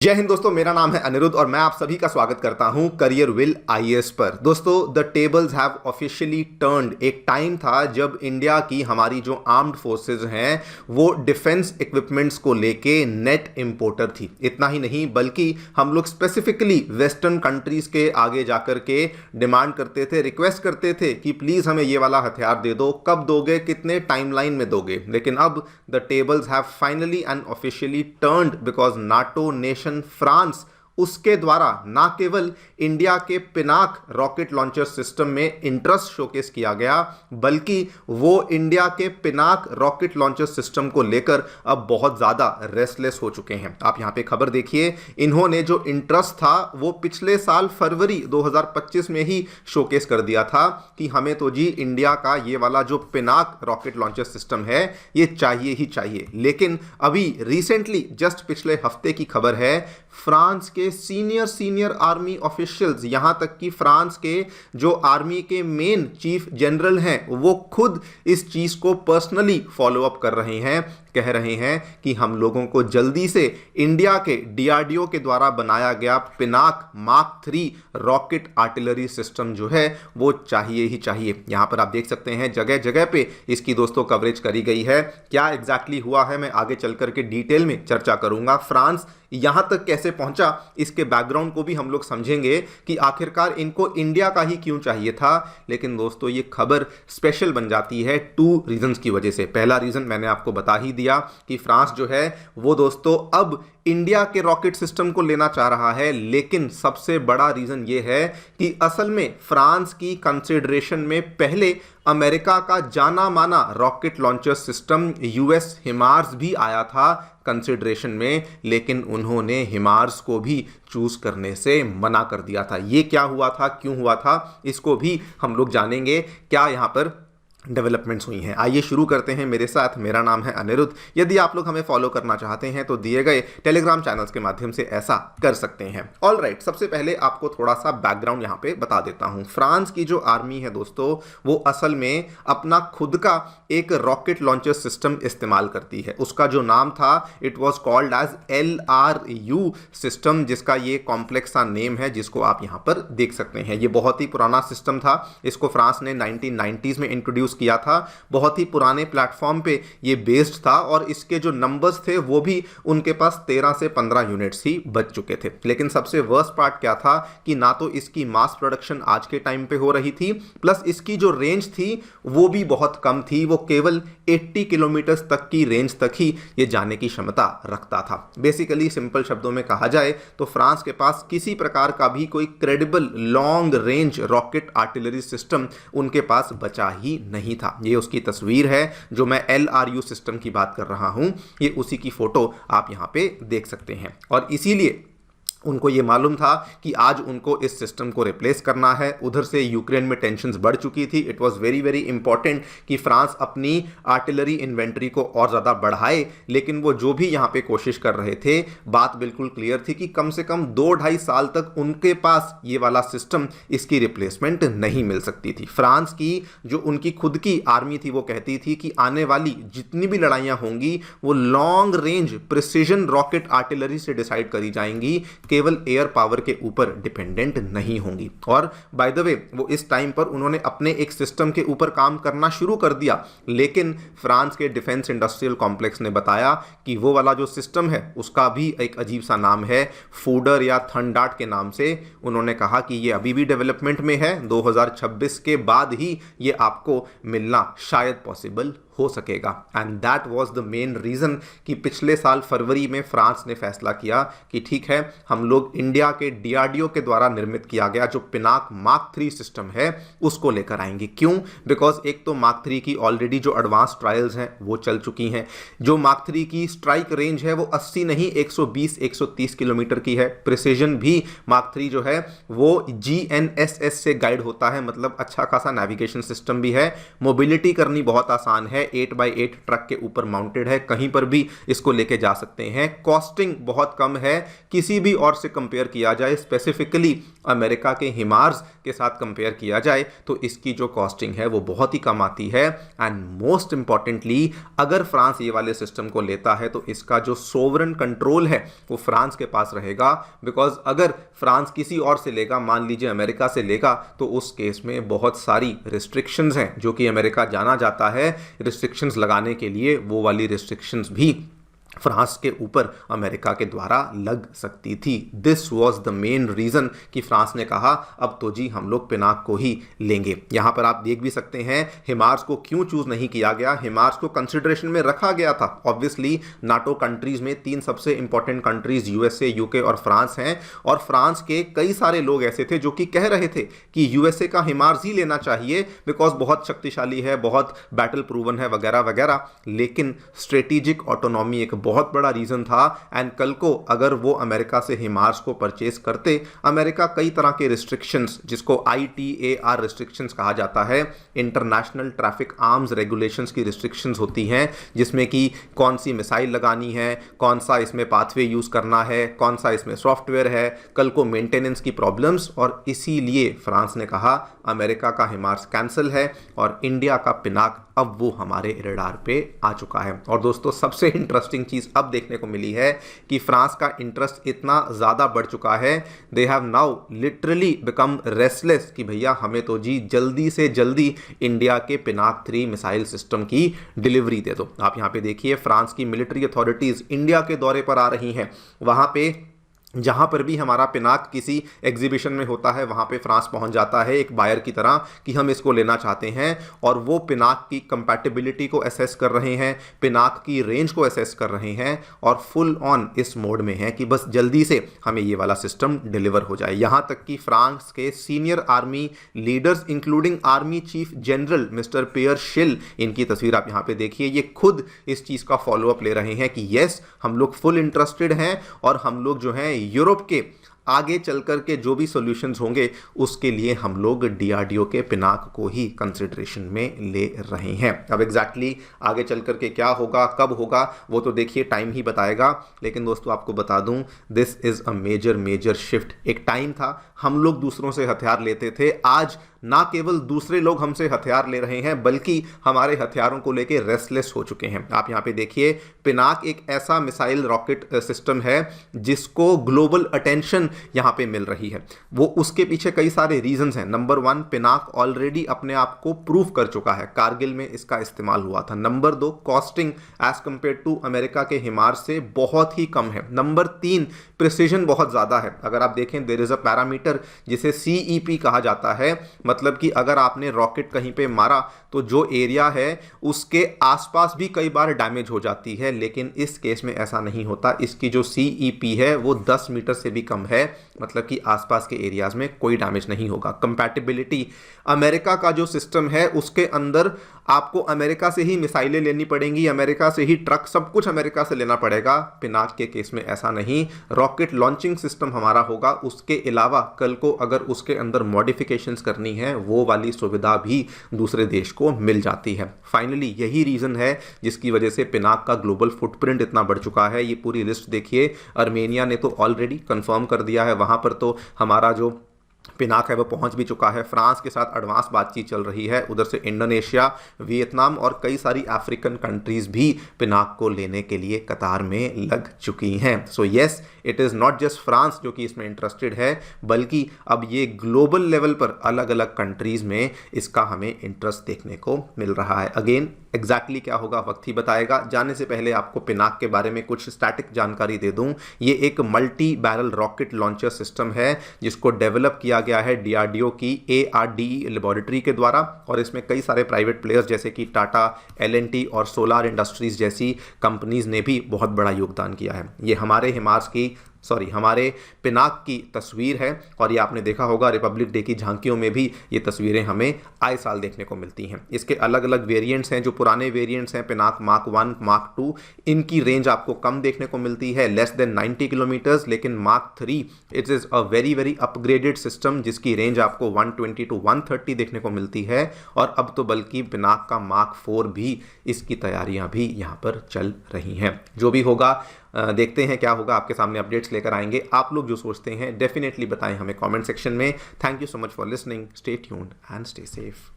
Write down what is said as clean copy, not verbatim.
जय हिंद दोस्तों, मेरा नाम है अनिरुद्ध और मैं आप सभी का स्वागत करता हूं करियर विल आईएएस पर। दोस्तों, the tables have officially turned. एक टाइम था जब इंडिया की हमारी जो आर्म्ड फोर्सेस हैं वो डिफेंस इक्विपमेंट्स को लेके नेट इंपोर्टर थी। इतना ही नहीं बल्कि हम लोग स्पेसिफिकली वेस्टर्न कंट्रीज के आगे जाकर के डिमांड करते थे, रिक्वेस्ट करते थे कि प्लीज हमें ये वाला हथियार दे दो, कब दोगे, कितने टाइमलाइन में दोगे। लेकिन अब the tables have finally and officially turned because NATO nation France उसके द्वारा ना केवल इंडिया के पिनाक रॉकेट लॉन्चर सिस्टम में इंटरेस्ट शोकेस किया गया, बल्कि वो इंडिया के पिनाक रॉकेट लॉन्चर सिस्टम को लेकर अब बहुत ज्यादा रेस्टलेस हो चुके हैं। आप यहां पे खबर देखिए, इन्होंने जो इंटरेस्ट था वो पिछले साल फरवरी 2025 में ही शोकेस कर दिया था कि हमें तो जी इंडिया का ये वाला जो पिनाक रॉकेट लॉन्चर सिस्टम है ये चाहिए ही चाहिए। लेकिन अभी रिसेंटली जस्ट पिछले हफ्ते की खबर है, फ्रांस के सीनियर आर्मी ऑफिशियल्स, यहां तक कि फ्रांस के जो आर्मी के मेन चीफ जनरल हैं वो खुद इस चीज को पर्सनली फॉलो अप कर रहे हैं, कह रहे हैं कि हम लोगों को जल्दी से इंडिया के डीआरडीओ के द्वारा बनाया गया Pinaka mark 3 rocket artillery system जो है वो चाहिए ही चाहिए। यहां पर आप देख सकते हैं जगह जगह पे इसकी दोस्तों कवरेज करी गई है। क्या एग्जैक्टली हुआ है मैं आगे चल करके डिटेल में चर्चा करूंगा। फ्रांस यहां तक कैसे पहुंचा इसके बैकग्राउंड को भी हम लोग समझेंगे कि आखिरकार इनको इंडिया का ही क्यों चाहिए था। लेकिन दोस्तों ये खबर स्पेशल बन जाती है 2 रीजंस की वजह से। पहला रीजन मैंने आपको बता ही दिया कि फ्रांस जो है वो दोस्तों अब इंडिया के रॉकेट सिस्टम को लेना चाह रहा है। लेकिन सबसे बड़ा रीजन ये है कि असल में फ्रांस की कंसिडरेशन में पहले अमेरिका का जाना माना rocket launcher system US HIMARS भी आया था कंसिडरेशन में, लेकिन उन्होंने हिमार्स को भी चूज करने से मना कर दिया था। ये क्या हुआ था, क्यों हुआ था, इसको भी हम लोग जानेंगे क्या यहां पर डेवलपमेंट्स हुई हैं। आइए शुरू करते हैं मेरे साथ। मेरा नाम है अनिरुद्ध। यदि आप लोग हमें फॉलो करना चाहते हैं तो दिए गए टेलीग्राम चैनल्स के माध्यम से ऐसा कर सकते हैं। ऑलराइट, सबसे पहले आपको थोड़ा सा बैकग्राउंड यहां पे बता देता हूं। फ्रांस की जो आर्मी है दोस्तों वो असल में अपना खुद का एक रॉकेट लॉन्चर सिस्टम इस्तेमाल करती है। उसका जो नाम था it was called as LRU system, जिसका ये कॉम्प्लेक्स सा नेम है जिसको आप यहां पर देख सकते हैं। ये बहुत ही पुराना सिस्टम था। इसको फ्रांस ने 1990s में इंट्रोड्यूस किया था। बहुत ही पुराने प्लेटफॉर्म पे ये बेस्ड था और इसके जो नंबर्स थे वो भी उनके पास 13 से 15 यूनिट्स ही बच चुके थे। लेकिन सबसे वर्स्ट पार्ट क्या था कि ना तो इसकी मास प्रोडक्शन आज के टाइम पे हो रही थी, प्लस इसकी जो रेंज थी वो भी बहुत कम थी। वो केवल 80 किलोमीटर तक की रेंज तक ही ये जाने की क्षमता रखता था। बेसिकली सिंपल शब्दों में कहा जाए तो फ्रांस के पास किसी प्रकार का भी कोई credible long range rocket artillery system उनके पास बचा ही नहीं था। ये उसकी तस्वीर है जो मैं LRU सिस्टम की बात कर रहा हूं, ये उसी की फोटो आप यहां पे देख सकते हैं। और इसीलिए उनको ये मालूम था कि आज उनको इस सिस्टम को रिप्लेस करना है। उधर से यूक्रेन में टेंशन्स बढ़ चुकी थी। It was very very important कि फ्रांस अपनी आर्टिलरी इन्वेंट्री को और ज़्यादा बढ़ाए। लेकिन वो जो भी यहाँ पे कोशिश कर रहे थे, बात बिल्कुल क्लियर थी कि कम से कम 2-2.5 साल तक उनके पास ये वाला सिस्टम इसकी रिप्लेसमेंट नहीं मिल सकती थी। फ्रांस की जो उनकी खुद की आर्मी थी वो कहती थी कि आने वाली जितनी भी लड़ाइयाँ होंगी वो long range precision rocket artillery से डिसाइड करी जाएंगी, केवल एयर पावर के ऊपर डिपेंडेंट नहीं होंगी। और बाय द वे वो इस टाइम पर उन्होंने अपने एक सिस्टम के ऊपर काम करना शुरू कर दिया। लेकिन फ्रांस के डिफेंस इंडस्ट्रियल कॉम्प्लेक्स ने बताया कि वो वाला जो सिस्टम है उसका भी एक अजीब सा नाम है, फूडर या थंडार्ट के नाम से। उन्होंने कहा कि ये अभी भी डेवलपमेंट में है, 2026 के बाद ही ये आपको मिलना शायद पॉसिबल हो सकेगा। And that was the main reason कि पिछले साल फरवरी में फ्रांस ने फैसला किया कि ठीक है, हम लोग इंडिया के डीआरडीओ के द्वारा निर्मित किया गया जो पिनाक मार्क 3 सिस्टम है उसको लेकर आएंगे। क्यों? बिकॉज एक तो मार्क 3 की ऑलरेडी जो एडवांस ट्रायल्स हैं वो चल चुकी हैं। जो मार्क 3 की स्ट्राइक रेंज है वो 80 नहीं 120-130 किलोमीटर की है। प्रिसीजन भी मार्क 3 जो है वो GNSS से गाइड होता है, मतलब अच्छा खासा नेविगेशन सिस्टम भी है। मोबिलिटी करनी बहुत आसान है, 8x8 ट्रक के ऊपर माउंटेड है, कहीं पर भी इसको लेके जा सकते हैं। कॉस्टिंग बहुत कम है किसी भी और से कंपेयर किया जाए, स्पेसिफिकली अमेरिका के हिमार्स के साथ कंपेयर किया जाए तो इसकी जो कॉस्टिंग है वो बहुत ही कम आती है। एंड मोस्ट इंपॉर्टेंटली अगर फ्रांस ये वाले सिस्टम को लेता है तो इसका जो सोवरेन कंट्रोल है वो फ्रांस के पास रहेगा, बिकॉज अगर फ्रांस किसी और से लेगा, मान लीजिए अमेरिका से लेगा, तो उस केस में बहुत सारी रिस्ट्रिक्शंस हैं जो कि अमेरिका जाना जाता है रिस्ट्रिक्शंस लगाने के लिए, वो वाली रिस्ट्रिक्शंस भी फ्रांस के ऊपर अमेरिका के द्वारा लग सकती थी। This was the main reason कि फ्रांस ने कहा अब तो जी हम लोग पिनाक को ही लेंगे। यहां पर आप देख भी सकते हैं हिमार्स को क्यों चूज नहीं किया गया। हिमार्स को कंसिडरेशन में रखा गया था। ऑब्वियसली नाटो कंट्रीज में 3 सबसे इंपॉर्टेंट कंट्रीज यूएसए, यूके और फ्रांस हैं, और फ्रांस के कई सारे लोग ऐसे थे जो कि कह रहे थे कि यूएसए का हिमार्स ही लेना चाहिए बिकॉज बहुत शक्तिशाली है, बहुत बैटल प्रूवन है वगैरह वगैरह। लेकिन स्ट्रेटेजिक ऑटोनॉमी एक बहुत बड़ा रीजन था। एंड कल को अगर वो अमेरिका से हिमार्स को परचेज करते, अमेरिका कई तरह के रिस्ट्रिक्शंस, जिसको ITAR रिस्ट्रिक्शंस कहा जाता है, इंटरनेशनल ट्रैफिक आर्म्स रेगुलेशंस की रिस्ट्रिक्शंस होती हैं, जिसमें कि कौन सी मिसाइल लगानी है, कौन सा इसमें पाथवे यूज करना है, कौन सा इसमें सॉफ्टवेयर है, कल को मेंटेनेंस की प्रॉब्लम्स। और इसीलिए फ्रांस ने कहा अमेरिका का हिमार्स कैंसिल है और इंडिया का पिनाक अब वो हमारे रडार पे आ चुका है। और दोस्तों सबसे इंटरेस्टिंग चीज अब देखने को मिली है कि फ्रांस का इंटरेस्ट इतना ज्यादा बढ़ चुका है, they have now literally become restless कि भैया हमें तो जी जल्दी से जल्दी इंडिया के पिनाक 3 मिसाइल सिस्टम की डिलीवरी दे दो। आप यहां पे देखिए फ्रांस की मिलिट्री अथॉरिटीज इंडिया के दौरे पर आ रही हैं। वहां पे जहां पर भी हमारा पिनाक किसी एग्जीबिशन में होता है वहां पे फ्रांस पहुंच जाता है एक बायर की तरह कि हम इसको लेना चाहते हैं, और वो पिनाक की कंपैटिबिलिटी को असेस कर रहे हैं, पिनाक की रेंज को असेस कर रहे हैं, और फुल ऑन इस मोड में है कि बस जल्दी से हमें ये वाला सिस्टम डिलीवर हो जाए। यहां तक कि फ्रांस के senior army leaders including army chief general mister Pierre Schill, इनकी तस्वीर आप यहां पे देखिए, ये खुद इस चीज का फॉलोअप ले रहे हैं कि यस हम लोग फुल इंटरेस्टेड हैं और हम लोग जो है यूरोप के आगे चलकर के जो भी सॉल्यूशंस होंगे उसके लिए हम लोग DRDO के पिनाक को ही कंसिडरेशन में ले रहे हैं। अब एग्जैक्टली आगे चलकर के क्या होगा, कब होगा, वो तो देखिए टाइम ही बताएगा। लेकिन दोस्तों आपको बता दूं this is a major shift. एक टाइम था हम लोग दूसरों से हथियार लेते थे, आज ना केवल दूसरे लोग हमसे हथियार ले रहे हैं बल्कि हमारे हथियारों को लेके रेस्टलेस हो चुके हैं। आप यहां पे देखिए पिनाक एक ऐसा मिसाइल रॉकेट सिस्टम है जिसको ग्लोबल अटेंशन यहां पे मिल रही है। वो उसके पीछे कई सारे रीजंस हैं। नंबर 1, पिनाक ऑलरेडी अपने आप को प्रूव कर चुका है, कारगिल में इसका इस्तेमाल हुआ था। Number 2, costing as compare to America के हिमार्स से बहुत ही कम है। नंबर 3, प्रिसीजन बहुत ज्यादा है। अगर आप देखें देयर इज अ पैरामीटर जिसे CEP कहा जाता है, मतलब कि अगर आपने रॉकेट कहीं पे मारा तो जो एरिया है उसके आसपास भी कई बार डैमेज हो जाती है, लेकिन इस केस में ऐसा नहीं होता। इसकी जो CEP है वो 10 मीटर से भी कम है, मतलब कि आसपास के एरियाज में कोई डैमेज नहीं होगा। कंपैटिबिलिटी, अमेरिका का जो सिस्टम है उसके अंदर आपको अमेरिका से ही मिसाइलें लेनी पड़ेंगी, अमेरिका से ही ट्रक, सब कुछ अमेरिका से लेना पड़ेगा। पिनाक के केस में ऐसा नहीं, रॉकेट लॉन्चिंग सिस्टम हमारा होगा, उसके अलावा कल को अगर उसके अंदर मॉडिफिकेशंस करनी है वो वाली सुविधा भी दूसरे देश को मिल जाती है। फाइनली यही रीजन है जिसकी वजह से पिनाक का ग्लोबल फुटप्रिंट इतना बढ़ चुका है। ये पूरी लिस्ट देखिए, अर्मेनिया ने तो ऑलरेडी कंफर्म कर दिया है, वहां पर तो हमारा जो पिनाक है वो पहुंच भी चुका है। फ्रांस के साथ एडवांस बातचीत चल रही है, उधर से इंडोनेशिया, वियतनाम और कई सारी अफ्रीकन कंट्रीज भी पिनाक को लेने के लिए कतार में लग चुकी हैं। So yes, it is not just France जो कि इसमें इंटरेस्टेड है, बल्कि अब ये ग्लोबल लेवल पर अलग अलग कंट्रीज में इसका हमें इंटरेस्ट देखने को मिल रहा है। अगेन एग्जैक्टली क्या होगा वक्त ही बताएगा। जाने से पहले आपको पिनाक के बारे में कुछ स्टैटिक जानकारी दे दूं। ये एक multi barrel rocket launcher system है जिसको डेवलप किया गया है DRDO की ARDE लेबोरेटरी के द्वारा, और इसमें कई सारे प्राइवेट प्लेयर्स जैसे कि टाटा, L&T और सोलार इंडस्ट्रीज जैसी कंपनीज ने भी बहुत बड़ा योगदान किया है। ये हमारे हिमार्स की सॉरी हमारे पिनाक की तस्वीर है। और ये आपने देखा होगा रिपब्लिक डे की झांकियों में भी ये तस्वीरें हमें आए साल देखने को मिलती हैं। इसके अलग अलग वेरिएंट्स हैं, जो पुराने वेरिएंट्स हैं पिनाक मार्क 1 मार्क 2, इनकी रेंज आपको कम देखने को मिलती है, लेस देन 90 किलोमीटर्स। लेकिन mark 3 it is a very very upgraded system जिसकी रेंज आपको 120 टू 130 देखने को मिलती है। और अब तो बल्कि पिनाक का मार्क 4 भी, इसकी तैयारियां भी यहाँ पर चल रही हैं। जो भी होगा देखते हैं क्या होगा, आपके सामने अपडेट्स लेकर आएंगे। आप लोग जो सोचते हैं डेफिनेटली बताएं हमें कमेंट सेक्शन में। Thank you so much for listening, stay tuned and stay safe.